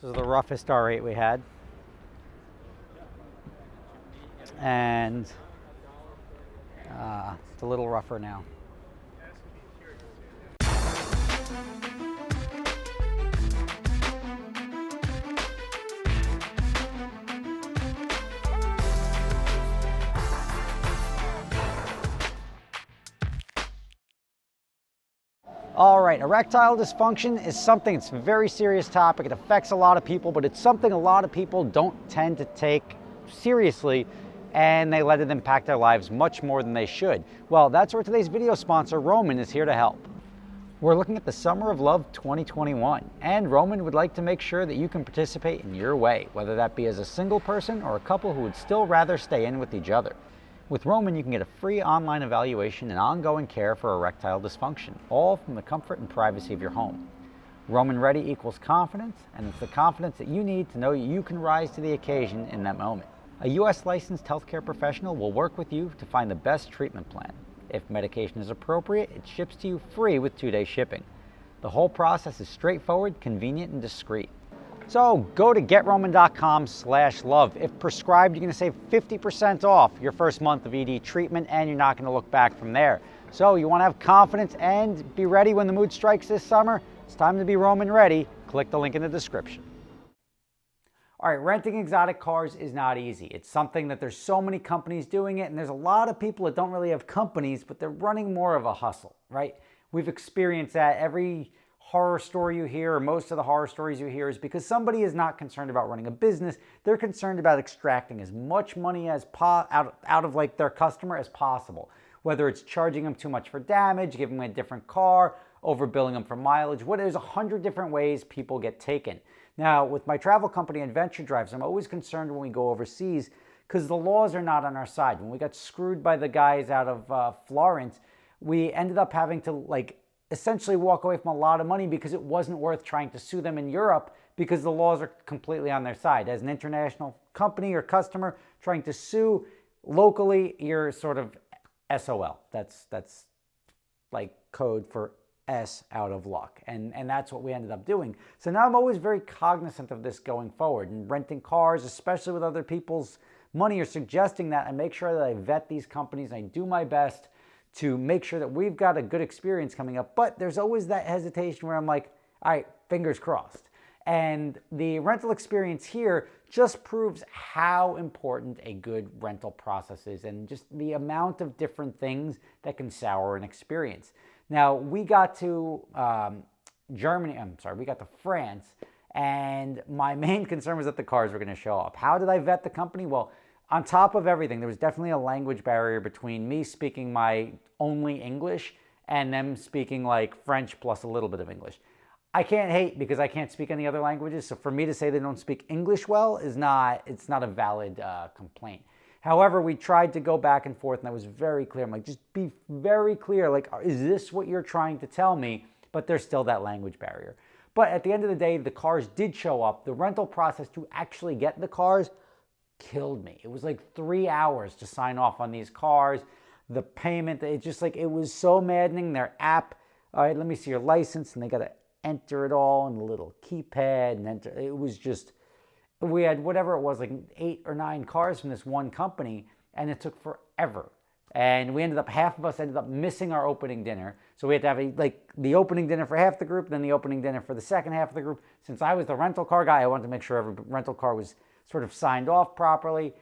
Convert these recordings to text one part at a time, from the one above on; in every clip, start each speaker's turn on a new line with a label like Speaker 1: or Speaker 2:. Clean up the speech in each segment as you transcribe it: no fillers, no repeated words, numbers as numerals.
Speaker 1: This is the roughest R8 we had. And it's a little rougher now. All right, erectile dysfunction is something, it's a very serious topic. It affects a lot of people, but it's something a lot of people don't tend to take seriously, and they let it impact their lives much more than they should. Well, that's where today's video sponsor, Roman, is here to help. We're looking at the Summer of Love 2021, and Roman would like to make sure that you can participate in your way, whether that be as a single person or a couple who would still rather stay in with each other. With Roman, you can get a free online evaluation and ongoing care for erectile dysfunction, all from the comfort and privacy of your home. Roman Ready equals confidence, and it's the confidence that you need to know you can rise to the occasion in that moment. A U.S. licensed healthcare professional will work with you to find the best treatment plan. If medication is appropriate, it ships to you free with 2-day shipping. The whole process is straightforward, convenient, and discreet. So go to GetRoman.com/love. If prescribed, you're going to save 50% off your first month of ED treatment, and you're not going to look back from there. So you want to have confidence and be ready when the mood strikes this summer? It's time to be Roman ready. Click the link in the description. All right, renting exotic cars is not easy. It's something that there's so many companies doing it, and there's a lot of people that don't really have companies, but they're running more of a hustle, right? We've experienced that. Every horror story you hear, or most of the horror stories you hear, is because somebody is not concerned about running a business. They're concerned about extracting as much money as out of like their customer as possible. Whether it's charging them too much for damage, giving them a different car, overbilling them for mileage. There's 100 different ways people get taken. Now, with my travel company, Adventure Drives, I'm always concerned when we go overseas because the laws are not on our side. When we got screwed by the guys out of Florence, we ended up having to essentially walk away from a lot of money because it wasn't worth trying to sue them in Europe because the laws are completely on their side. As an international company or customer trying to sue locally, you're sort of SOL. That's like code for S out of luck. And that's what we ended up doing. So now I'm always very cognizant of this going forward, and renting cars, especially with other people's money, or suggesting that I make sure that I vet these companies. I do my best to make sure that we've got a good experience coming up. But there's always that hesitation where I'm like, all right, fingers crossed. And the rental experience here just proves how important a good rental process is, and just the amount of different things that can sour an experience. Now, we got to we got to France, and my main concern was that the cars were going to show up. How did I vet the company? Well, on top of everything, there was definitely a language barrier between me speaking my only English and them speaking like French plus a little bit of English. I can't hate because I can't speak any other languages, so for me to say they don't speak English well it's not a valid complaint. However, we tried to go back and forth, and I was very clear. I'm like, just be very clear. Like, is this what you're trying to tell me? But there's still that language barrier. But at the end of the day, the cars did show up. The rental process to actually get the cars killed me. It was like 3 hours to sign off on these cars. The payment, it was so maddening. Their app, all right, let me see your license, and they got to enter it all in the little keypad and enter. It was just, we had whatever it was, like 8 or 9 cars from this one company, and it took forever. And we half of us ended up missing our opening dinner. So we had to have the opening dinner for half the group, then the opening dinner for the second half of the group. Since I was the rental car guy, I wanted to make sure every rental car was sort of signed off properly.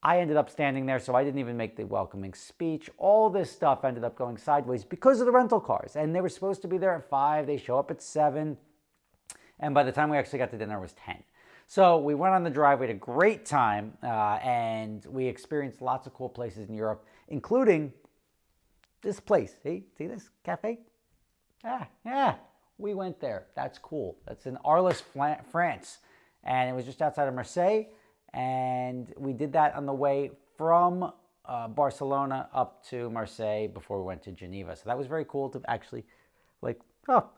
Speaker 1: I ended up standing there, so I didn't even make the welcoming speech. All this stuff ended up going sideways because of the rental cars. And they were supposed to be there at 5. They show up at 7. And by the time we actually got to dinner, it was 10. So we went on the drive. We had a great time, and we experienced lots of cool places in Europe, including this place. See this cafe? Yeah, we went there. That's cool. That's in Arles, France, and it was just outside of Marseille. And we did that on the way from Barcelona up to Marseille before we went to Geneva. So that was very cool to actually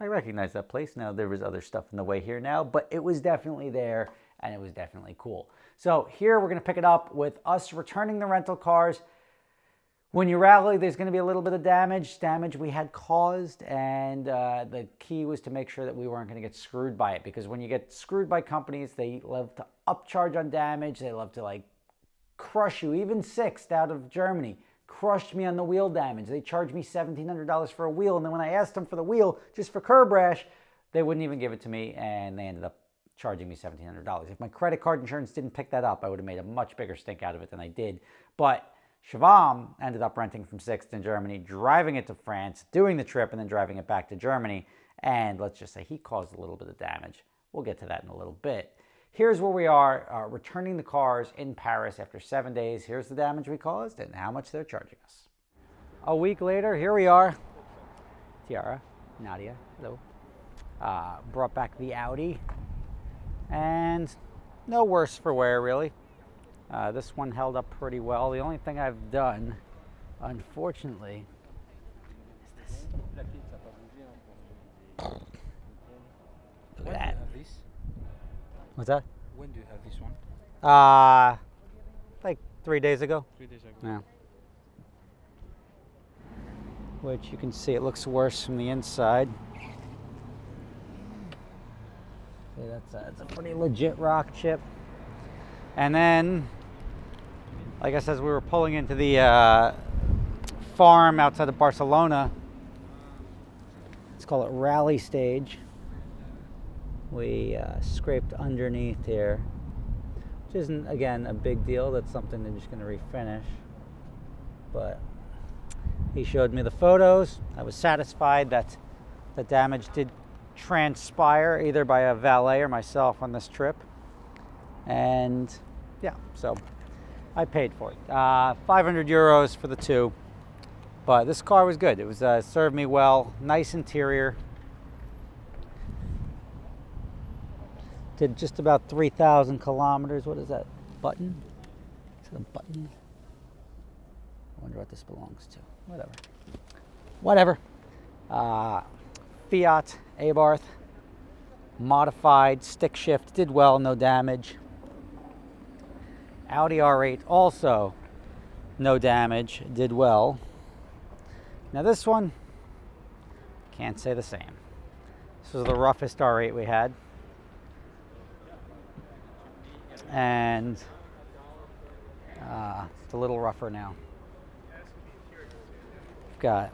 Speaker 1: I recognize that place. Now, there was other stuff in the way here now, but it was definitely there, and it was definitely cool. So here we're going to pick it up with us returning the rental cars. When you rally, there's going to be a little bit of damage we had caused, and the key was to make sure that we weren't going to get screwed by it, because when you get screwed by companies, they love to upcharge on damage. They love to like crush you. Even Sixt out of Germany crushed me on the wheel damage. They charged me $1,700 for a wheel, and then when I asked them for the wheel just for curb rash, they wouldn't even give it to me, and they ended up charging me $1,700. If my credit card insurance didn't pick that up, I would have made a much bigger stink out of it than I did. But Shivam ended up renting from Sixt in Germany, driving it to France, doing the trip, and then driving it back to Germany. And let's just say he caused a little bit of damage. We'll get to that in a little bit. Here's where we are, returning the cars in Paris after 7 days. Here's the damage we caused and how much they're charging us. A week later, here we are. Tiara, Nadia, hello. Brought back the Audi. And no worse for wear, really. This one held up pretty well. The only thing I've done, unfortunately, is this. Look at that. What's that?
Speaker 2: When do you have this one?
Speaker 1: Like 3 days ago.
Speaker 2: 3 days ago.
Speaker 1: Yeah. Which you can see it looks worse from the inside. See, that's a pretty legit rock chip. And then, like I said, as we were pulling into the farm outside of Barcelona, let's call it rally stage, we scraped underneath here, which isn't, again, a big deal. That's something they're just going to refinish. But he showed me the photos. I was satisfied that the damage did transpire either by a valet or myself on this trip. And yeah, so I paid for it. 500 euros for the two. But this car was good. It was served me well. Nice interior. Did just about 3,000 kilometers. What is that? Button? Is it a button? I wonder what this belongs to. Whatever. Fiat Abarth. Modified. Stick shift. Did well. No damage. Audi R8 also no damage. Did well. Now this one, can't say the same. This was the roughest R8 we had. And it's a little rougher now. We've got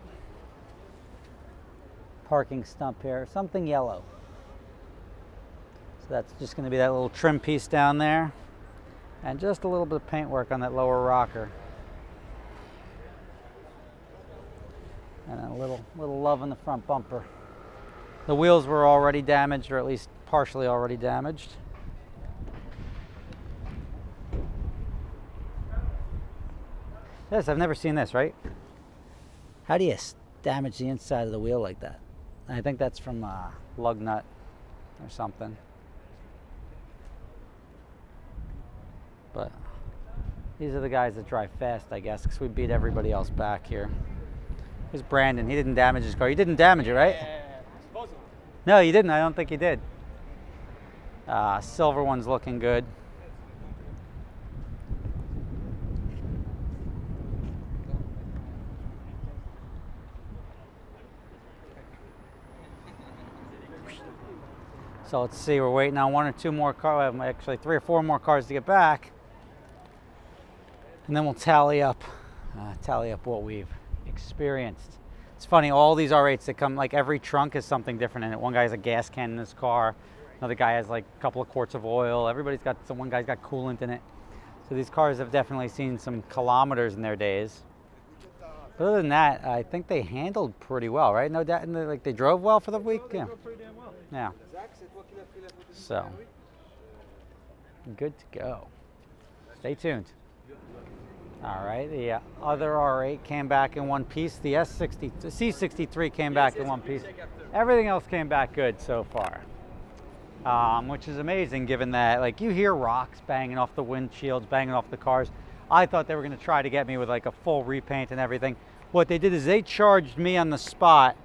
Speaker 1: parking stump here, something yellow. So that's just going to be that little trim piece down there. And just a little bit of paint work on that lower rocker. And a little love on the front bumper. The wheels were already damaged, or at least partially already damaged. This, I've never seen this, right? How do you damage the inside of the wheel like that? I think that's from a lug nut or something. But these are the guys that drive fast, I guess, because we beat everybody else back here. Here's Brandon. He didn't damage his car. You didn't damage it, right?
Speaker 2: Supposedly.
Speaker 1: No, you didn't. I don't think you did. Silver one's looking good. So let's see, we're waiting on one or two more cars, actually 3 or 4 more cars to get back. And then we'll tally up what we've experienced. It's funny, all these R8s that come, like every trunk is something different in it. One guy has a gas can in his car. Another guy has like a couple of quarts of oil. One guy's got coolant in it. So these cars have definitely seen some kilometers in their days. But other than that, I think they handled pretty well, right? No doubt, like they drove well for the week. Yeah. Yeah. So, good to go. Stay tuned. All right, the other R8 came back in one piece. The C63 came back in one piece. Everything else came back good so far, which is amazing given that, like, you hear rocks banging off the windshields, banging off the cars. I thought they were going to try to get me with like a full repaint and everything. What they did is they charged me on the spot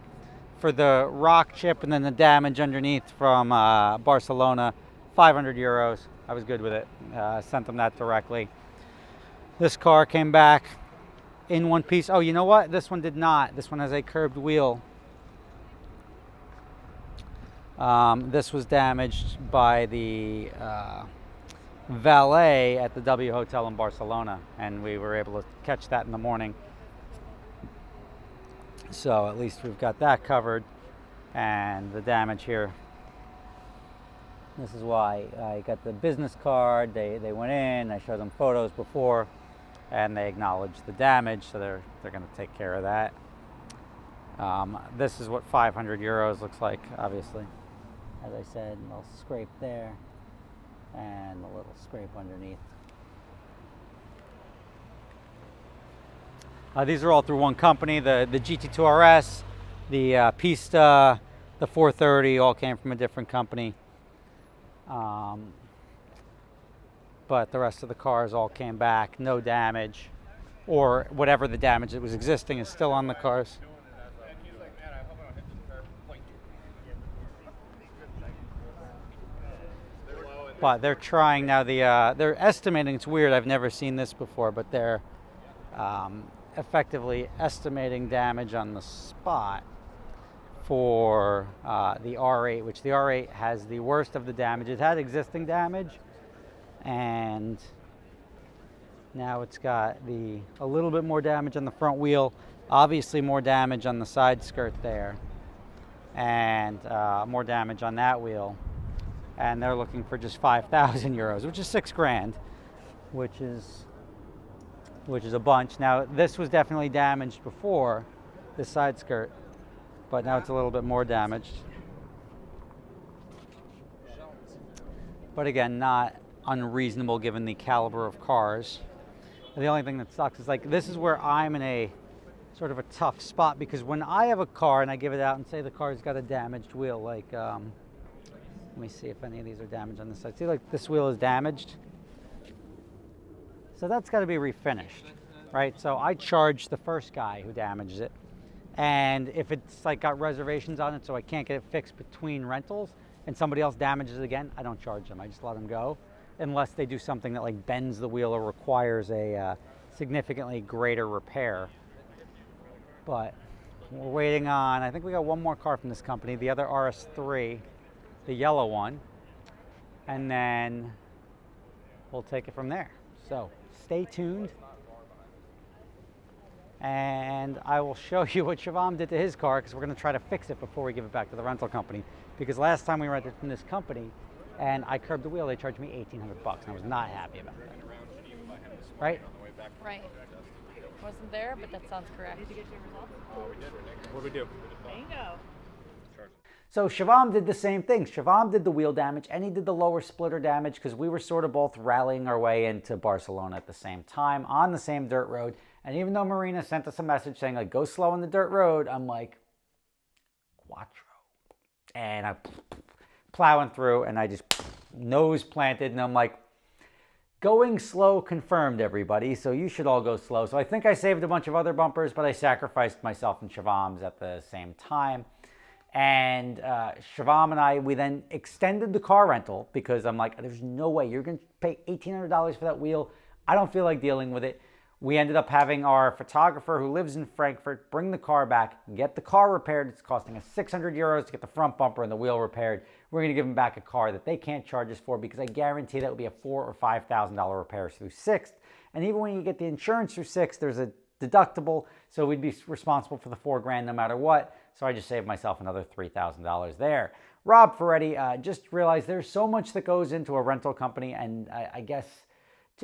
Speaker 1: for the rock chip and then the damage underneath from Barcelona, 500 euros. I was good with it. Sent them that directly. This car came back in one piece. Oh, you know what? This one did not. This one has a curved wheel. This was damaged by the valet at the W Hotel in Barcelona, and we were able to catch that in the morning. So at least we've got that covered. And the damage here, this is why I got the business card. They went in, I showed them photos before, and they acknowledged the damage, so they're going to take care of that. This is what 500 euros looks like, obviously. As I said, a little scrape there and a little scrape underneath. These are all through one company. The GT2 RS, the Pista, the 430 all came from a different company. But the rest of the cars all came back, no damage, or whatever the damage that was existing is still on the cars. But they're trying now. They're estimating. It's weird. I've never seen this before, but they're effectively estimating damage on the spot for the R8, which the R8 has the worst of the damage. It had existing damage, and now it's got a little bit more damage on the front wheel, obviously more damage on the side skirt there, and more damage on that wheel. And they're looking for just 5,000 euros, which is 6 grand, which is a bunch. Now, this was definitely damaged before, this side skirt, but now it's a little bit more damaged. But again, not unreasonable given the caliber of cars. And the only thing that sucks is, like, this is where I'm in a sort of a tough spot, because when I have a car and I give it out and say the car's got a damaged wheel, like, let me see if any of these are damaged on this side. See, like, this wheel is damaged. So that's got to be refinished, right? So I charge the first guy who damages it. And if it's like got reservations on it so I can't get it fixed between rentals and somebody else damages it again, I don't charge them. I just let them go, unless they do something that like bends the wheel or requires a significantly greater repair. But we're waiting on, I think we got one more car from this company, the other RS3, the yellow one, and then we'll take it from there. So stay tuned, and I will show you what Shivam did to his car, because we're going to try to fix it before we give it back to the rental company. Because last time we rented from this company and I curbed the wheel, they charged me $1,800, and I was not happy about that. Right?
Speaker 3: Right. Wasn't there, but that sounds correct.
Speaker 2: We did. What did we do?
Speaker 3: Bingo.
Speaker 1: So Shivam did the same thing. Shivam did the wheel damage, and he did the lower splitter damage, because we were sort of both rallying our way into Barcelona at the same time on the same dirt road. And even though Marina sent us a message saying, like, go slow on the dirt road, I'm like, Quattro. And I'm plowing through, and I just nose planted, and I'm like, going slow confirmed, everybody, so you should all go slow. So I think I saved a bunch of other bumpers, but I sacrificed myself and Shivam's at the same time. And Shivam and I, we then extended the car rental, because I'm like, there's no way you're going to pay $1,800 for that wheel. I don't feel like dealing with it. We ended up having our photographer who lives in Frankfurt bring the car back, get the car repaired. It's costing us 600 euros to get the front bumper and the wheel repaired. We're going to give them back a car that they can't charge us for, because I guarantee that will be a $4,000 or $5,000 repair through Sixt. And even when you get the insurance through Sixt, there's a deductible, so we'd be responsible for the $4 grand no matter what. So I just saved myself another $3,000 there. Rob Ferretti, just realized there's so much that goes into a rental company, and I guess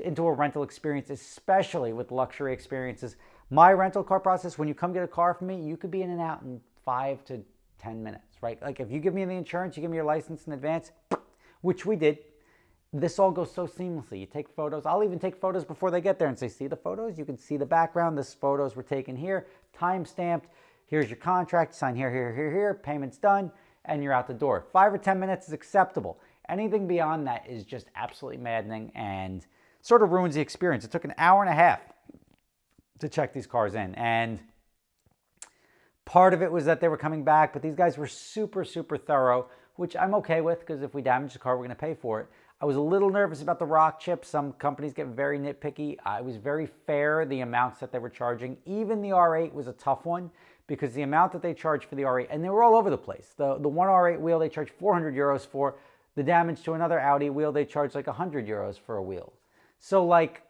Speaker 1: into a rental experience, especially with luxury experiences. My rental car process, when you come get a car from me, you could be in and out in 5 to 10 minutes, right? Like, if you give me the insurance, you give me your license in advance, which we did. This all goes so seamlessly. You take photos. I'll even take photos before they get there and say, see the photos? You can see the background. This photos were taken here, time stamped. Here's your contract. Sign here, here, here, here. Payment's done, and you're out the door. 5 or 10 minutes is acceptable. Anything beyond that is just absolutely maddening and sort of ruins the experience. It took an hour and a half to check these cars in, and part of it was that they were coming back, but these guys were super, super thorough, which I'm okay with, because if we damage the car, we're going to pay for it. I was a little nervous about the rock chip. Some companies get very nitpicky. I was very fair, the amounts that they were charging. Even the R8 was a tough one because the amount that they charged for the R8, and they were all over the place. The one R8 wheel they charged 400 euros for. The damage to another Audi wheel, they charged like 100 euros for a wheel. So like,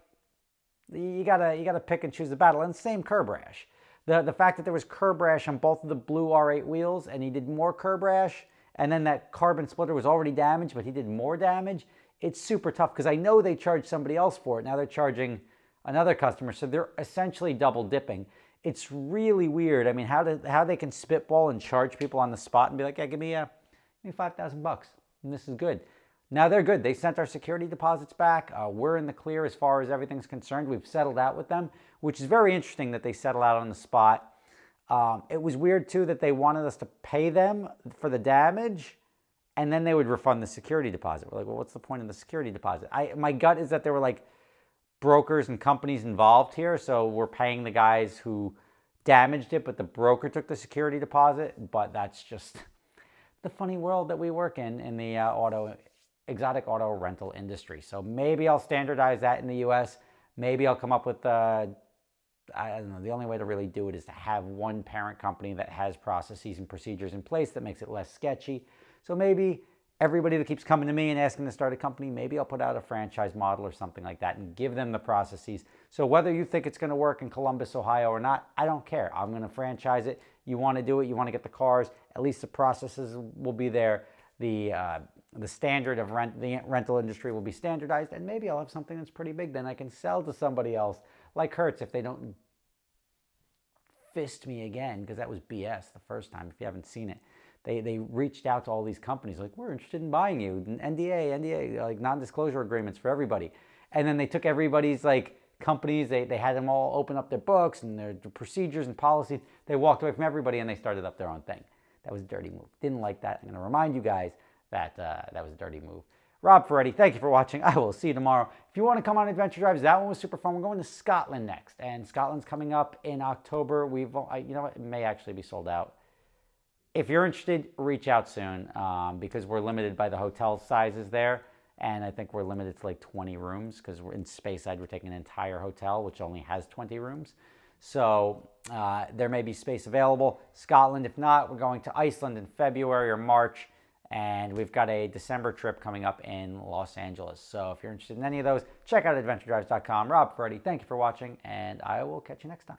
Speaker 1: you gotta pick and choose the battle. And same curb rash. The fact that there was curb rash on both of the blue R8 wheels, and he did more curb rash, and then that carbon splitter was already damaged, but he did more damage. It's super tough because I know they charged somebody else for it. Now they're charging another customer, so they're essentially double dipping. It's really weird. I mean, how they can spitball and charge people on the spot and be like, yeah, give me 5,000 bucks, and this is good. Now they're good. They sent our security deposits back. We're in the clear as far as everything's concerned. We've settled out with them, which is very interesting that they settle out on the spot. It was weird too that they wanted us to pay them for the damage, and then they would refund the security deposit. We're like, well, what's the point of the security deposit? My gut is that there were like brokers and companies involved here, so we're paying the guys who damaged it, but the broker took the security deposit. But that's just the funny world that we work in the exotic auto rental industry. So maybe I'll standardize that in the US. Maybe I'll come up with I don't know, the only way to really do it is to have one parent company that has processes and procedures in place that makes it less sketchy. So maybe everybody that keeps coming to me and asking to start a company, maybe I'll put out a franchise model or something like that and give them the processes. So whether you think it's going to work in Columbus, Ohio or not, I don't care. I'm going to franchise it. You want to do it, you want to get the cars, at least the processes will be there. The standard of the rental industry will be standardized, and maybe I'll have something that's pretty big. Then I can sell to somebody else, like Hertz, if they don't fist me again, because that was BS the first time, if you haven't seen it. They reached out to all these companies, like, we're interested in buying you, NDA, like non-disclosure agreements for everybody. And then they took everybody's like companies, they had them all open up their books and their procedures and policies. They walked away from everybody and they started up their own thing. That was a dirty move. Didn't like that. I'm going to remind you guys that that was a dirty move. Rob Ferretti, thank you for watching. I will see you tomorrow. If you want to come on adventure drives, that one was super fun. We're going to Scotland next, and Scotland's coming up in October. You know what? It may actually be sold out. If you're interested, reach out soon because we're limited by the hotel sizes there, and I think we're limited to like 20 rooms because we're in Speyside. We're taking an entire hotel which only has 20 rooms. So there may be space available. Scotland, if not, we're going to Iceland in February or March. And we've got a December trip coming up in Los Angeles. So if you're interested in any of those, check out adventuredrives.com. Rob Ferretti, thank you for watching, and I will catch you next time.